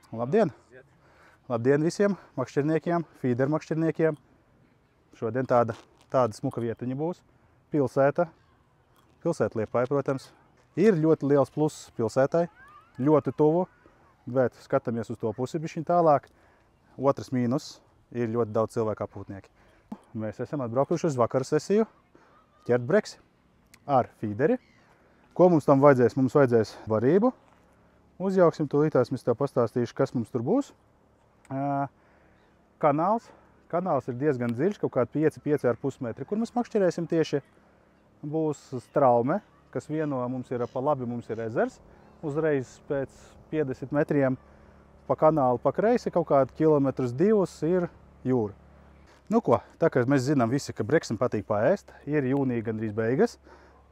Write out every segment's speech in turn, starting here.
Labdien! Labdien visiem makšķerniekiem, feeder makšķerniekiem. Šodien tāda smuka vietiņa būs. Pilsēta Liepāja, protams. Ir ļoti liels pluss pilsētai, ļoti tuvu, bet skatāmies uz to pusi bišķiņ tālāk. Otrs mīnus ir ļoti daudz cilvēku apūtnieki. Mēs esam atbraukuši uz vakaru sesiju ķert breksi ar feederi. Ko mums tam vajadzēs? Mums vajadzēs barību. Uzjauksim tūlītās, mēs tev pastāstīšu, kas mums tur būs. Kanāls ir diezgan dziļš, kaut kādi 5,5 metri, kur mēs makšķerēsim tieši. Būs straume, kas vieno mums ir pa labi, mums ir ezers. Uzreiz pēc 50 metriem pa kanālu pa kreisi, kaut kādi 1,2 km ir jūra. Nu ko, tā kā mēs zinām visi, ka breksim patīk paēst, ir jūnija gandrīz beigas,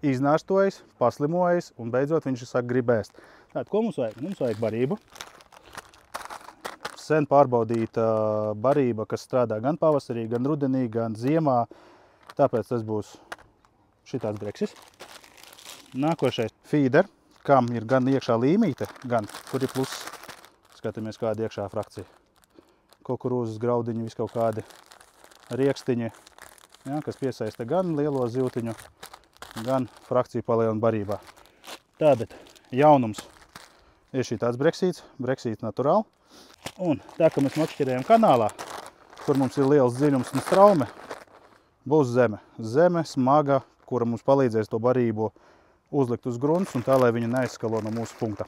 iznārstojas, paslimojas un beidzot viņš sāk grib ēst. Tātad, ko mums vajag? Mums vajag barību. Sen pārbaudīta barība, kas strādā gan pavasarī, gan rudenī, gan ziemā. Tāpēc tas būs šitāds breksis. Nākošais feeder, kam ir gan iekšā līmīte, gan tur ir pluss. Skatāmies, kāda iekšā frakcija. Kukurūzas graudiņi, vis kaut kādi riekstiņi, ja, kas piesaista gan lielo zivtiņu, gan frakciju palielina barībā. Tātad jaunums ir šitāds breksīts naturāli. Un tā, ka mēs makšķerējam kanālā, kur mums ir liels dziļums un straume, būs zeme. Zeme smaga, kura mums palīdzēs to barību uzlikt uz grunts un tā, lai viņa neizskalo no mūsu punkta.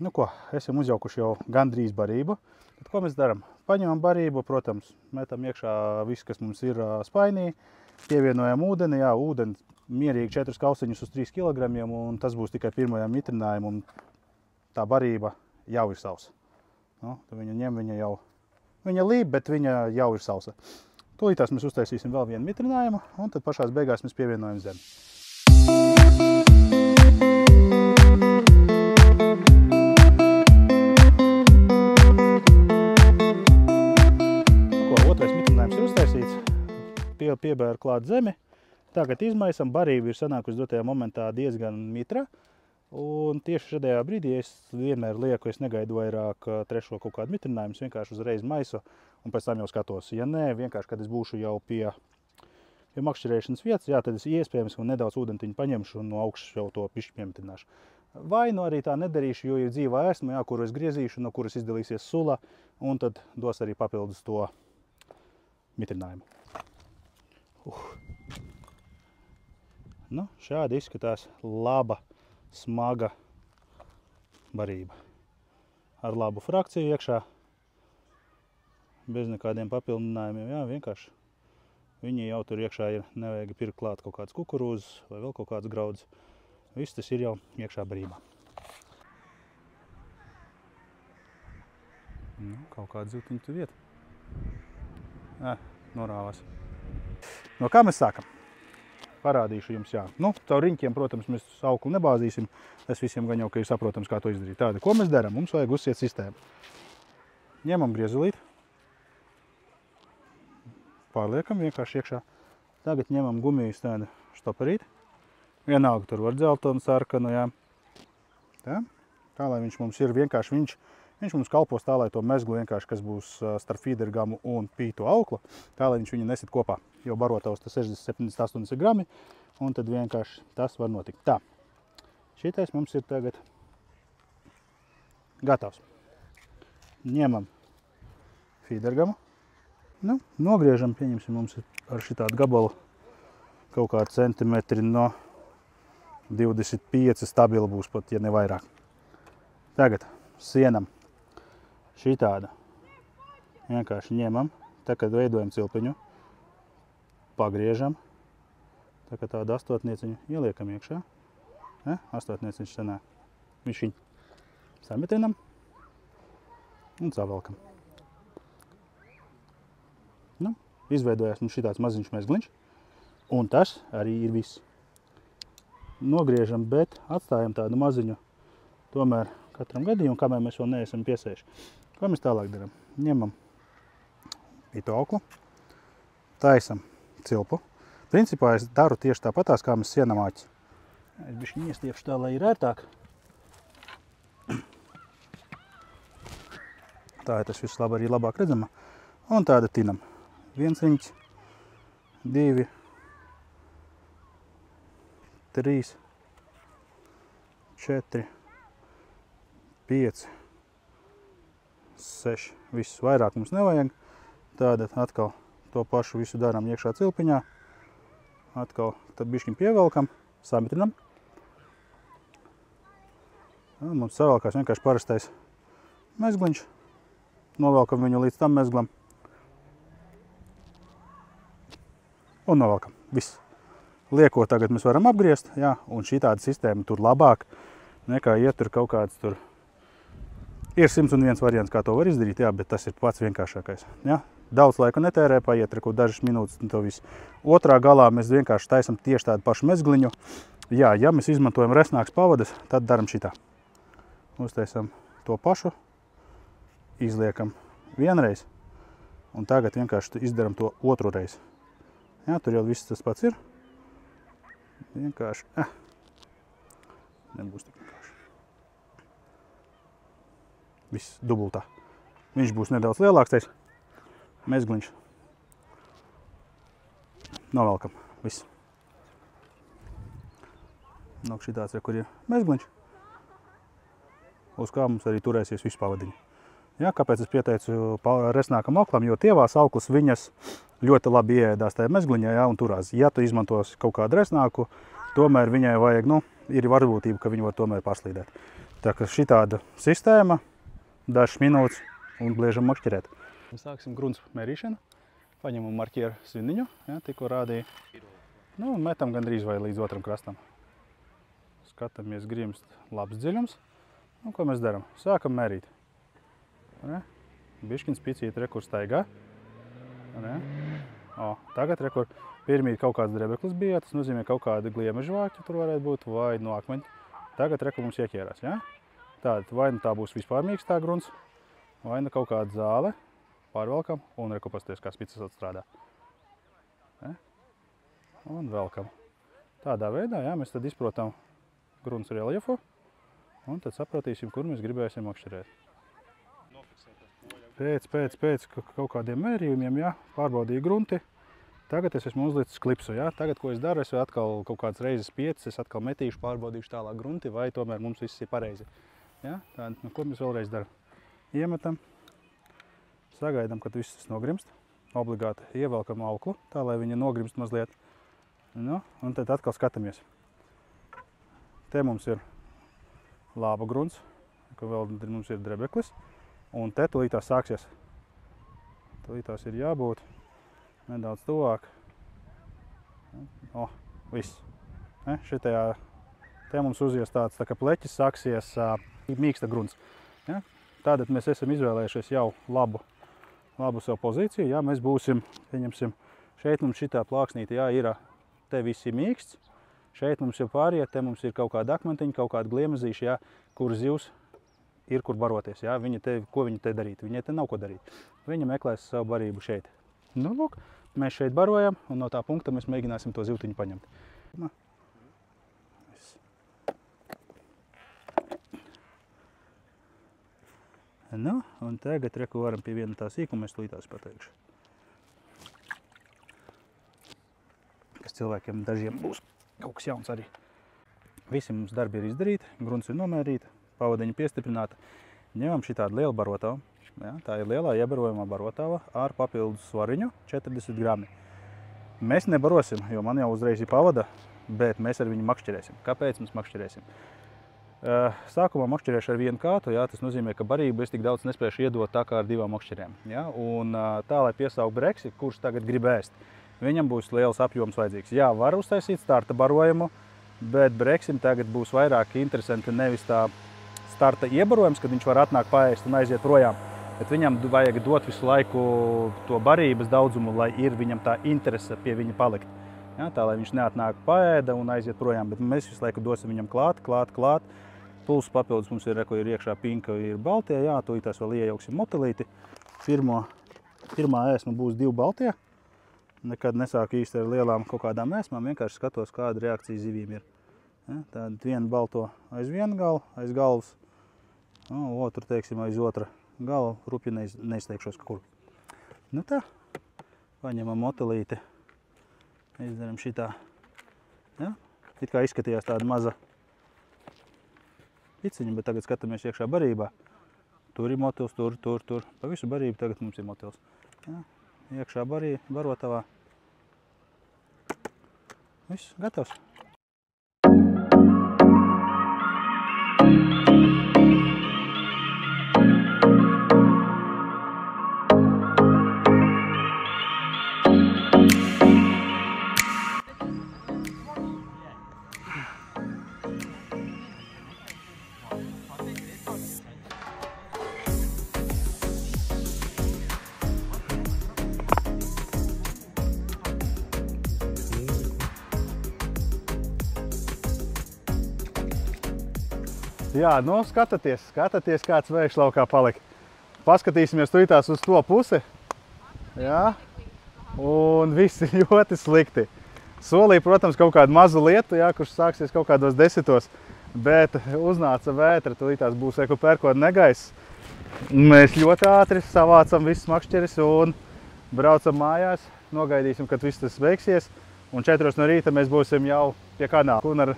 Nu ko, esam uzjaukuši jau gandrīz barību. Tad ko mēs darām? Paņemam barību, protams, metam iekšā visu, kas mums ir spainī. Pievienojam ūdeni, jā, ūdeni mierīgi 4 kausiņus uz 3 kg, un tas būs tikai pirmajam mitrinājumu, un tā barība jau ir sausa. Nu, viņa ņem, viņa līp, bet viņa jau ir sausa. Tūlītās mēs uztaisīsim vēl vienu mitrinājumu, un tad pašās beigās mēs pievienojam zemi. Otrais mitrinājums ir uztaisīts. Piebēru klāt zemi. Tagad izmaisam, barība ir sanākusi dotajā momentā diezgan mitra. Un tieši šajā brīdī es vienmēr lieku, es negaidu vairāk trešo kaut kādu mitrinājumu, vienkārši uzreiz maisu un pēc tam jau skatos. Ja nē, vienkārši, kad es būšu jau pie makšķerēšanas vietas, jā, tad es iespējams nedaudz ūdentiņu paņemšu un no augšas jau to pišķi piemitrināšu. Vai nu arī tā nedarīšu, jo ir dzīvā esmu, jā, kuru es griezīšu, no kuras izdalīsies sula, un tad dos arī papildus to mitrinājumu. Nu, šādi izskatās laba, smaga barība. Ar labu frakciju iekšā, bez nekādiem papildinājumiem. Jā, vienkārši viņi jau tur iekšā ir, nevajag pirkt klāt kaut kāds kukurūzas vai vēl kaut kāds grauds. Viss tas ir jau iekšā barībā. Nu, kaut kāda zivtiņa tu vieta. Norāvās. No kā mēs sākam? Parādīšu jums, jā. Nu, caur riņķiem, protams, mēs auklu nebāzīsim. Es visiem gan jau, ka ir saprotams, kā to izdarīt. Tāda, ko mēs darām? Mums vajag uzsiet sistēmu. Ņemam griezulīti. Pārliekam vienkārši iekšā. Tagad ņemam gumijas tādu štoparīti. Vienalga tur var dzeltonu, sarkanu, jā. Tā, lai viņš mums ir vienkārši, viņš mums kalpos tā, lai to mezglu vienkārši, kas būs starp feedergamu un pītu auklu, tā, lai viņš viņu nesit kopā. Jo barotavs tas 60, 70, 80 grami, un tad vienkārši tas var notikt. Tā, šitais mums ir tagad gatavs. Ņemam feedergamu, nu, nogriežam, pieņemsim mums ar šitādu gabalu kaut kādu centimetri no 25 stabili būs pat, ja ne vairāk. Tagad sienam šitāda. Vienkārši ņemam, tā kad veidojam cilpiņu, pagriežam, tā kā tādu astotnieciņu ieliekam iekšā. Astotnieciņš sanāk. Višķiņ sametrinam un savalkam. Nu, izveidojās mums šitāds maziņš mezgliņš, un tas arī ir viss. Nogriežam, bet atstājam tādu maziņu tomēr katram gadījumu, kamēr mēs vēl neesam piesējuši. Ko mēs tālāk darām? Ņemam pītu auklu, taisam cilpu. Principā es daru tieši tāpatās, kā mēs sienam aķi. Es bišķi iestiepšu tā, lai ir ērtāk. Tā ir tas viss labi arī labāk redzama. Un tāda tinam. 1 riņķis, 2, 3, 4, 5, 6. Viss vairāk mums nevajag. Tātad atkal to pašu visu darām iekšā cilpiņā. Atkal tad bišķiņ pievelkam, samitrinam. Un mums savēlkās vienkārši parastais mezgliņš. Novelkam viņu līdz tam mezglam. Un novelkam. Viss. Lieko tagad mēs varam apgriezt, jā, un šī tāda sistēma tur labāk nekā iet tur kaut kāds tur. Ir 101 variants, kā to var izdarīt, jā, bet tas ir pats vienkāršākais. Jā. Daudz laika netērē, paiet dažas minūtes un to visu. Otrā galā mēs vienkārši taisam tieši tādu pašu mezgliņu. Jā, ja mēs izmantojam resnāks pavadas, tad daram šitā. Uztaisam to pašu, izliekam vienreiz, un tagad vienkārši izdaram to otru reizi. Jā, tur jau viss tas pats ir. Vienkārši, nebūs tik vienkārši. Viss dubultā. Viņš būs nedaudz lielāks, tais mezgliņš. Novelkam, viss. Nok šitāds, kur ir mezgliņš, uz kā mums arī turēsies visu pavadiņu. Jā, kāpēc es pieteicu resnākam auklam, jo tievās auklas viņas ļoti labi ieēdās tajā mezgliņā, jā, un turās. Ja tu izmantos kaut kādu resnāku, tomēr viņai vajag, ir varbūtība, ka viņi var tomēr paslīdēt. Tā kā šitāda sistēma, dažas minūtes un bliežam makšķerēt. Sāksim grunts mērīšanu, paņemam marķieru sviniņu, jā, tikko rādīja. Un metam gandrīz vai līdz otram krastam. Skatāmies, grimst labs dziļums. Un ko mēs daram? Sākam mērīt. Bišķiņ spicīt, kur staigā. Tagad, kur pirmīt kaut kāds drebeklis bija, tas nozīmē kaut kāda gliemežvāķa tur varētu būt, vai no akmeņa. Tagad, kur mums ieķērās, ja? Tātad, vai nu tā būs vispār mīkstā grunts, vai nu kaut kāda zāle, pārvelkam, un pasties, kā spicas atstrādā. Un velkam. Tādā veidā, jā, mēs tad izprotam grunts reliefu, un tad sapratīsim, kur mēs gribēsim makšķerēt. Pēc kaut kādiem mērījumiem, jā, pārbaudīju grunti. Tagad es esmu uzlicis klipsu, jā. Tagad, ko es daru, es atkal kaut kādas reizes 5, es atkal metīšu, pārbaudīšu tālāk grunti, vai tomēr mums viss ir pareizi. Jā, tād, ko mēs vēlreiz daram? Iemetam, sagaidām, kad viss nogrimst. Obligāti ievelkam auklu, tā, lai viņa nogrimst mazliet. Un tad atkal skatāmies. Te mums ir lāba grunts, ka vēl mums ir drebeklis. Un te tulītās sāksies. Tulītās ir jābūt nedaudz tuvāk. Viss. Šitajā te mums uzies tāds tā kā pleķis, sāksies mīksta grunts. Ja? Tātad mēs esam izvēlējušies jau labu savu pozīciju. Ja? Mēs būsim, pieņemsim, šeit mums šitā plāksnīte, jā, ir, te viss ir mīksts. Šeit mums jau pāriet, te mums ir kaut kāda akmentiņa, kaut kāda gliemezīša, jā, kur zivs ir kur baroties, jā. Ko viņa te darīt? Viņai te nav ko darīt. Viņa meklēs savu barību šeit. Lūk, mēs šeit barojam, un no tā punkta mēs mēģināsim to zivtiņu paņemt. Un tagad reku varam pie viena tā sīkuma, es tūlītās pateikšu. Kas cilvēkiem dažiem būs kaut kas jauns arī. Visi mums darbi ir izdarīti, grunts ir nomērīti. Pavadiņa piestiprināta. Ņemam šitādu lielu barotavu. Ja, tā ir lielā iebarojumā barotava ar papildus svariņu 40 grami. Mēs nebarosim, jo man jau uzreiz ir pavada, bet mēs ar viņu makšķerēsim. Kāpēc mēs makšķerēsim? Sākumā makšķerēšu ar vienu kātu, ja, tas nozīmē, ka barību es tik daudz nespēšu iedot tā kā ar 2 makšķerēm. Ja, un tā, lai piesauk breksi, kurš tagad grib ēst, viņam būs liels apjoms vajadzīgs. Jā, var uztaisīt starta barojumu, bet breksim tagad būs vairāk interesanti nevis tā starta iebarojums, kad viņš var atnākt paēst un aiziet projām. Bet viņam vajag dot visu laiku to barības daudzumu, lai ir viņam tā interese pie viņa palikt. Ja, tā, lai viņš neatnāk paēda un aiziet projām, bet mēs visu laiku dosim viņam klāt. Plus papildus mums ir iekšā pinka, ir baltie, jā, tūlītās vēl iejauksim motelīti. Pirmā ēsma būs 2 baltie. nekad nesāku īsti ar lielām kaut kādām mēsmām, vienkārši skatos, kāda reakcija zivīm ir. Ja, tāda vienu balto aiz vienu galu, aiz galvas, otru, teiksim, aiz otra gala, rupji neizteikšos kur. Nu tā, paņemam motelīti, izdaram šitā. Ja, it kā izskatījās tāda maza piciņa, bet tagad skatāmies iekšā barībā. Tur ir motils, tur. Pa visu barību tagad mums ir motils. Ja, iekšā barotavā. Viss, gatavs. Jā, nu skatāties, kāds vējš laukā palika. Paskatīsimies tuitās uz to pusi. Jā, un viss ir ļoti slikti. Solīja, protams, kaut kādu mazu lietu, jā, kurš sāksies kaut kādos 10. Bet uznāca vētra, tuitās būs pērkona negaiss. Mēs ļoti ātri savācam visus makšķeris un braucam mājās. Nogaidīsim, kad viss tas beigsies. Un 4 no rīta mēs būsim jau pie kanāla. Un ar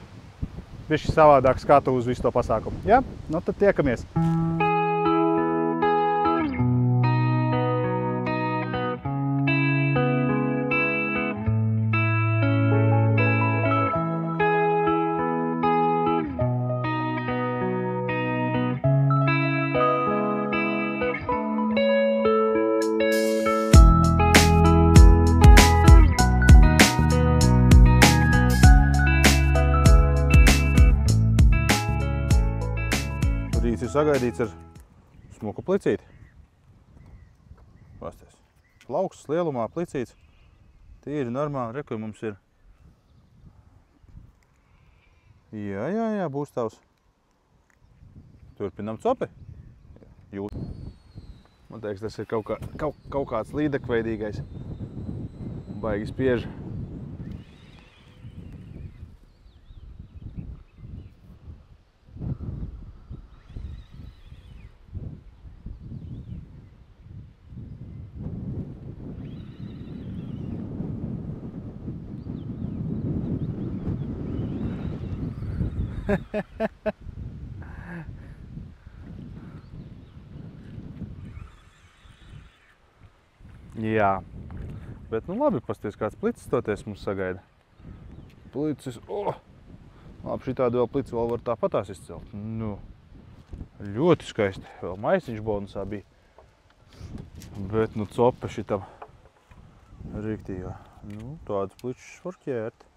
bišķi savādāk skatu uz visu to pasākumu. Ja? Nu tad tiekamies. Rīts ir sagaidīts ar smuku plicīti. Pasties. Plaukstas lielumā plicīts. Tīri normāli. Reku mums ir. Jā, būs tavs. Turpinam copi. Jūt. Man teiks, tas ir kaut kāds līdekveidīgais. Baigi spiež. Jā, bet nu labi, pasties, kāds plicis toties mums sagaida. Plicis, labi, šitādu vēl plici vēl var tāpatās izcelt. Nu, ļoti skaisti, vēl maisiņš bonusā bija. Bet nu cope šitam rīktīgā. Nu, tāds pličs var ķērt.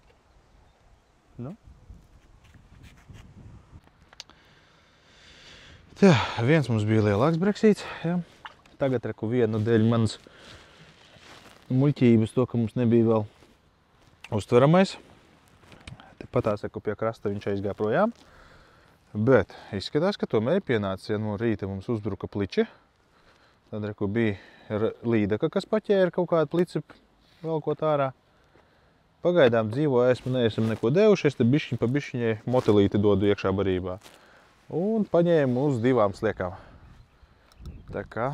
Nu. Tā, viens mums bija lielāks breksīts, jā. Tagad reku vienu dēļ manas muļķības to, ka mums nebija vēl uztveramais. Patās reku pie krasta viņš aizgāja projām. Bet izskatās, ka tomēr pienācis, ja no rīta mums uzbruka pliči. Tad reku bija līdaka, kas paķēra kaut kādu plici velkot ārā. Pagaidām dzīvo esmu neesam neko devušies, te bišķiņ pa bišķiņai motelīti dodu iekšā barībā. Un paņēmu uz 2 sliekām. Tā kā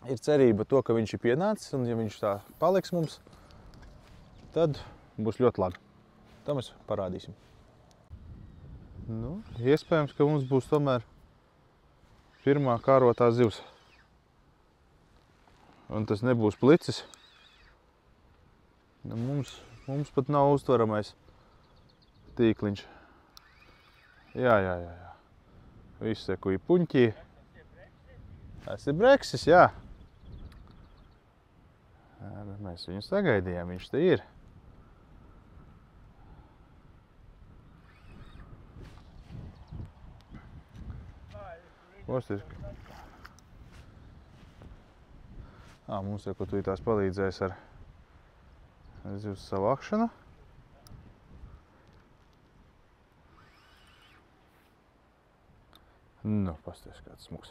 ir cerība to, ka viņš ir pienācis, un ja viņš tā paliks mums, tad būs ļoti labi. Tā mēs parādīsim. Nu, iespējams, ka mums būs tomēr pirmā kārotā zivs. Un tas nebūs plicis. Nu, mums pat nav uztveramais tīkliņš. Jā. Viss seku ir puņķī. Tas ir breksis, jā. Mēs viņu sagaidījām, viņš te ir. Posties. Mums ir, ko tu tās palīdzēs ar zivs savākšanu. Nu, pasties, kāds smuks.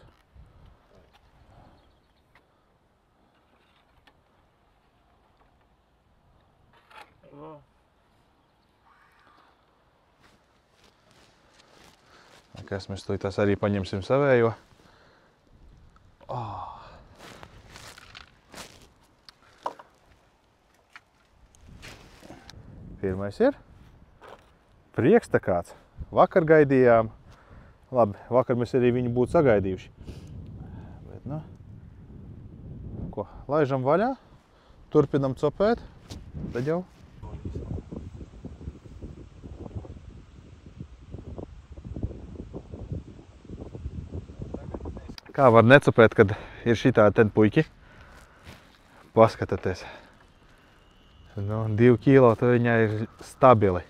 Kas mēs tās arī paņemsim savējo. Pirmais ir prieks tā kāds. Vakar gaidījām. Labi, vakar mēs arī viņu būtu sagaidījuši. Bet, nu, ko, laižam vaļā, turpinam copēt, tad jau. Kā var necopēt, kad ir šitādi ten puiki? Paskatieties. Nu, 2 kilo, to viņai ir stabili.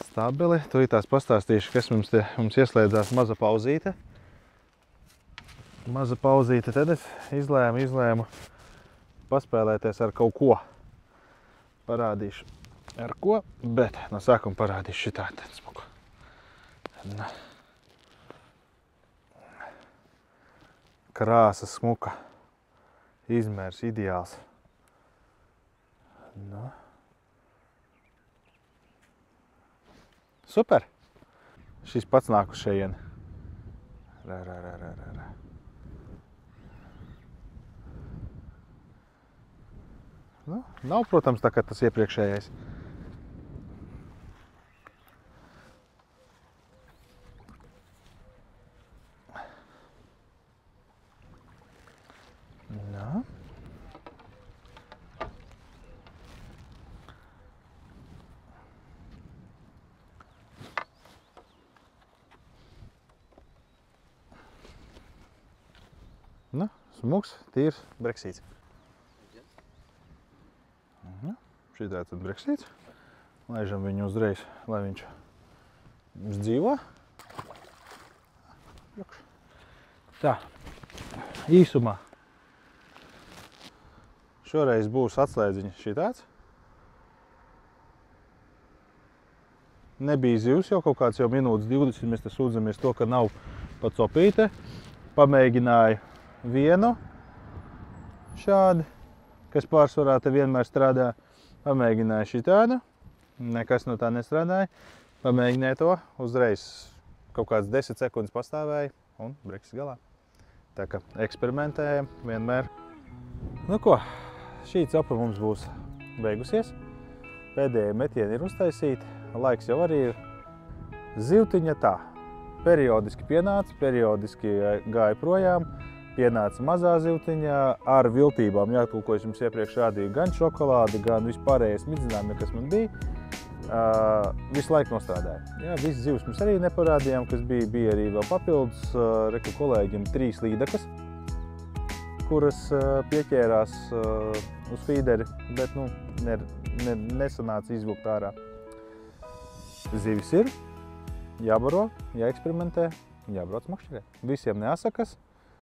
Stabili. Tūlītās pastāstīšu, kas mums ieslēdzās maza pauzīte. Maza pauzīte, tad es izlēmu paspēlēties ar kaut ko. Parādīšu ar ko, bet no sākuma parādīšu šitādi smuku. Krāsa smuka. Izmērs ideāls. Nu. Super! Šis pats nāk uz šejieni. Nu, nav, protams, tā kā tas iepriekšējais. Nu. Nu, smuks, tīrs breksīts. Šitāds tad breksīts. Laižam viņu uzreiz, lai viņš dzīvo. Tā, īsumā. Šoreiz būs atslēdziņa šitāds. Nebija zivs jau kaut kāds jau minūtes 20, mēs te sūdzamies to, ka nav pa copīte. Pamēģināju vienu šādi, kas pārsvarā te vienmēr strādā. Pamēģināju šitādu, nekas no tā nestrādāja. Pamēģināju to, uzreiz kaut kāds 10 sekundes pastāvēja un breksis galā. Tā kā eksperimentējam vienmēr. Nu ko, šī copa mums būs beigusies. Pēdējie metieni ir uztaisīti, laiks jau arī ir. Zivtiņa tā, periodiski pienāca, periodiski gāja projām. Pienāca mazā zivtiņā ar viltībām, jā, ko es jums iepriekš rādīju, gan šokolādi, gan vispārējais midzinājumi, kas man bija, visu laiku nostrādāja. Jā, visas zivs mums arī neparādījām, kas bija arī vēl papildus, reku kolēģiem 3 līdakas, kuras pieķērās uz fīderi, bet, nu, nesanāca izvilkt ārā. Zivis ir, jābaro, jāeksperimentē, jābrauc makšķerē. Visiem neasakas.